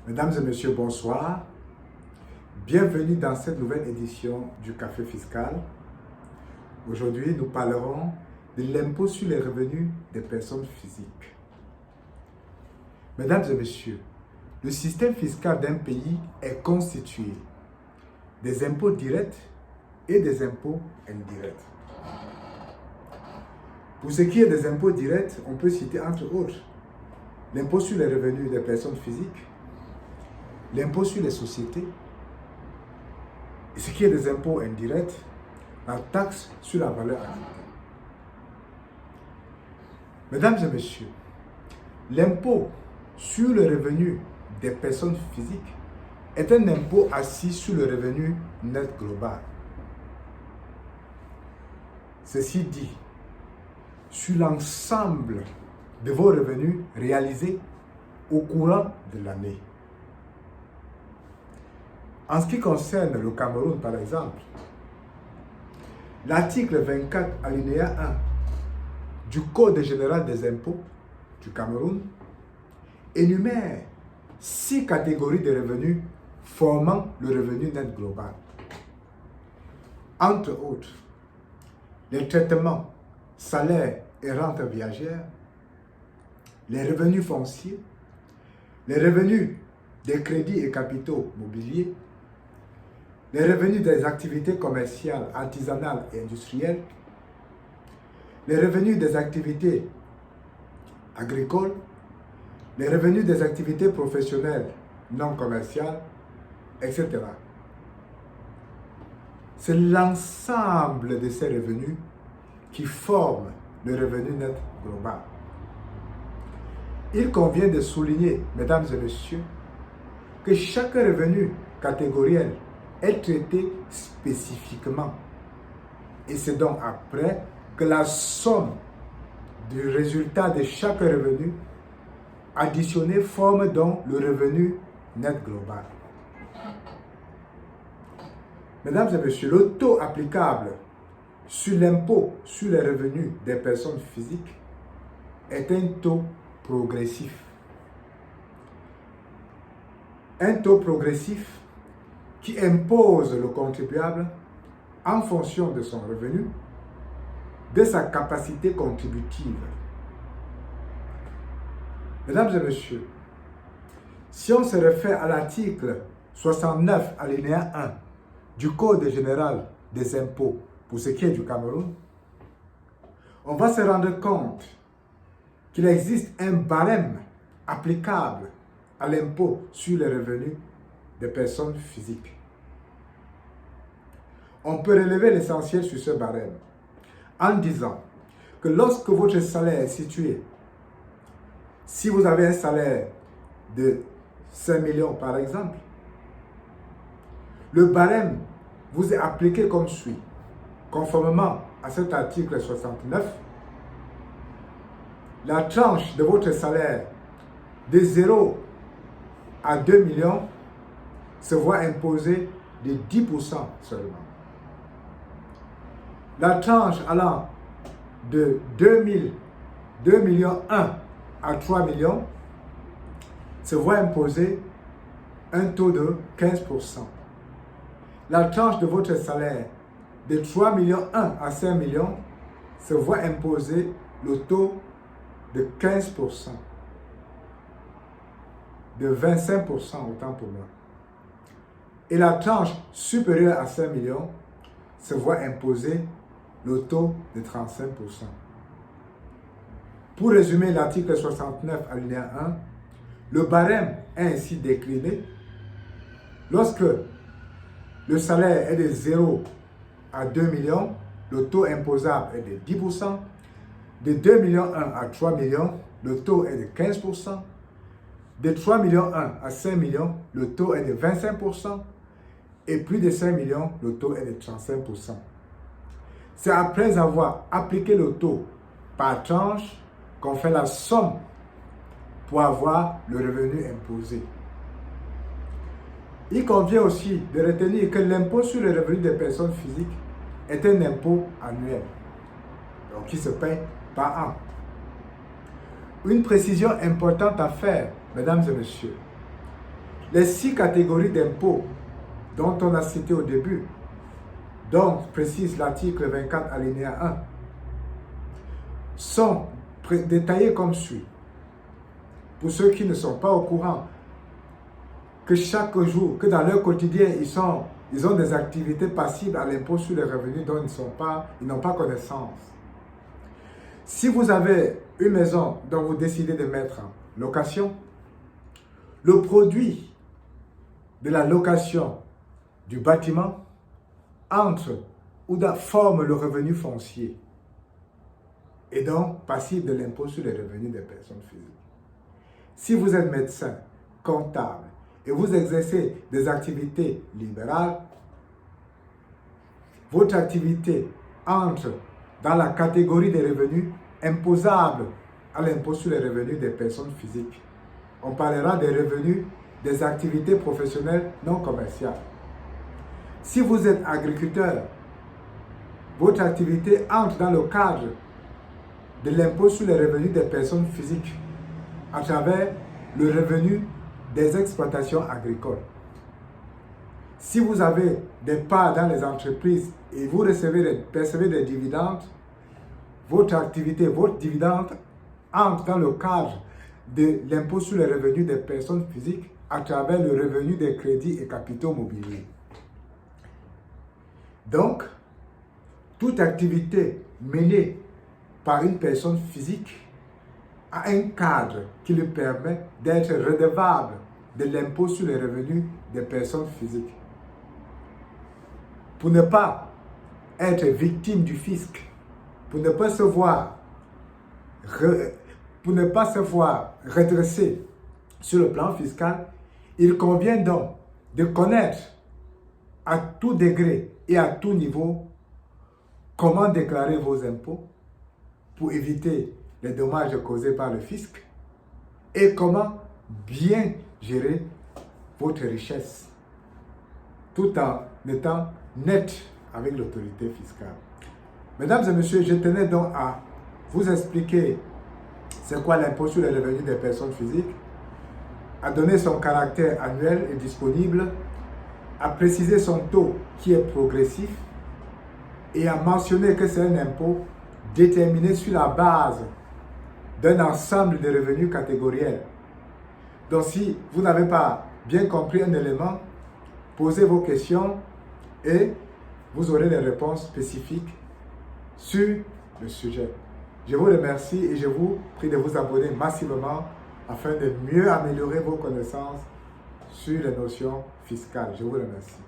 Mesdames et messieurs, bonsoir. Bienvenue dans cette nouvelle édition du Café Fiscal. Aujourd'hui, nous parlerons de l'impôt sur les revenus des personnes physiques. Mesdames et messieurs, le système fiscal d'un pays est constitué des impôts directs et des impôts indirects. Pour ce qui est des impôts directs, on peut citer entre autres l'impôt sur les revenus des personnes physiques, l'impôt sur les sociétés, et ce qui est des impôts indirects, la taxe sur la valeur ajoutée. Mesdames et messieurs, l'impôt sur le revenu des personnes physiques est un impôt assis sur le revenu net global. Ceci dit, sur l'ensemble de vos revenus réalisés au courant de l'année. En ce qui concerne le Cameroun, par exemple, l'article 24, alinéa 1 du Code général des impôts du Cameroun énumère 6 catégories de revenus formant le revenu net global. Entre autres, les traitements, salaires et rentes viagères, les revenus fonciers, les revenus des crédits et capitaux mobiliers, les revenus des activités commerciales, artisanales et industrielles, les revenus des activités agricoles, les revenus des activités professionnelles non commerciales, etc. C'est l'ensemble de ces revenus qui forment le revenu net global. Il convient de souligner, mesdames et messieurs, que chaque revenu catégoriel est traité spécifiquement. Et c'est donc après que la somme du résultat de chaque revenu additionné forme donc le revenu net global. Mesdames et messieurs, le taux applicable sur l'impôt sur les revenus des personnes physiques est un taux progressif. Un taux progressif qui impose le contribuable en fonction de son revenu, de sa capacité contributive. Mesdames et messieurs, si on se réfère à l'article 69 alinéa 1 du Code général des impôts pour ce qui est du Cameroun, on va se rendre compte qu'il existe un barème applicable à l'impôt sur les revenus des personnes physiques. On peut relever l'essentiel sur ce barème en disant que lorsque votre salaire est situé, si vous avez un salaire de 5 millions par exemple, le barème vous est appliqué comme suit. Conformément à cet article 69, la tranche de votre salaire de 0 à 2 millions se voit imposer de 10% seulement. La tranche allant de 2 millions 1 à 3 millions se voit imposer un taux de 15%. La tranche de votre salaire de 3 millions 1 à 5 millions se voit imposer le taux de 15%, de 25% autant pour moi. Et la tranche supérieure à 5 millions se voit imposer le taux de 35%. Pour résumer l'article 69 alinéa 1, le barème est ainsi décliné. Lorsque le salaire est de 0 à 2 millions, le taux imposable est de 10%. De 2 millions 1 à 3 millions, le taux est de 15%. De 3 millions 1 à 5 millions, le taux est de 25%. Et plus de 5 millions, le taux est de 35%. C'est après avoir appliqué le taux par tranche qu'on fait la somme pour avoir le revenu imposé. Il convient aussi de retenir que l'impôt sur le revenu des personnes physiques est un impôt annuel, donc qui se paie par an. Une précision importante à faire, mesdames et messieurs, les 6 catégories d'impôts dont on a cité au début, dont précise l'article 24 alinéa 1, sont détaillés comme suit. Pour ceux qui ne sont pas au courant, que chaque jour, que dans leur quotidien, ils ont des activités passibles à l'impôt sur les revenus dont ils n'ont pas connaissance. Si vous avez une maison dont vous décidez de mettre en location, le produit de la location du bâtiment entre ou forme le revenu foncier et donc passible de l'impôt sur les revenus des personnes physiques. Si vous êtes médecin, comptable et vous exercez des activités libérales, votre activité entre dans la catégorie des revenus imposables à l'impôt sur les revenus des personnes physiques. On parlera des revenus des activités professionnelles non commerciales. Si vous êtes agriculteur, votre activité entre dans le cadre de l'impôt sur les revenus des personnes physiques à travers le revenu des exploitations agricoles. Si vous avez des parts dans les entreprises et vous percevez des dividendes, votre activité, votre dividende entre dans le cadre de l'impôt sur les revenus des personnes physiques à travers le revenu des crédits et capitaux mobiliers. Donc, toute activité menée par une personne physique a un cadre qui lui permet d'être redevable de l'impôt sur les revenus des personnes physiques. Pour ne pas être victime du fisc, pour ne pas se voir redresser sur le plan fiscal, il convient donc de connaître à tout degré et à tout niveau comment déclarer vos impôts pour éviter les dommages causés par le fisc et comment bien gérer votre richesse tout en étant net avec l'autorité fiscale. Mesdames et messieurs, je tenais donc à vous expliquer c'est quoi l'impôt sur les revenus des personnes physiques, à donner son caractère annuel et disponible, à préciser son taux qui est progressif et à mentionner que c'est un impôt déterminé sur la base d'un ensemble de revenus catégoriels. Donc si vous n'avez pas bien compris un élément, posez vos questions et vous aurez des réponses spécifiques sur le sujet. Je vous remercie et je vous prie de vous abonner massivement afin de mieux améliorer vos connaissances sur les notions fiscales. Je vous remercie.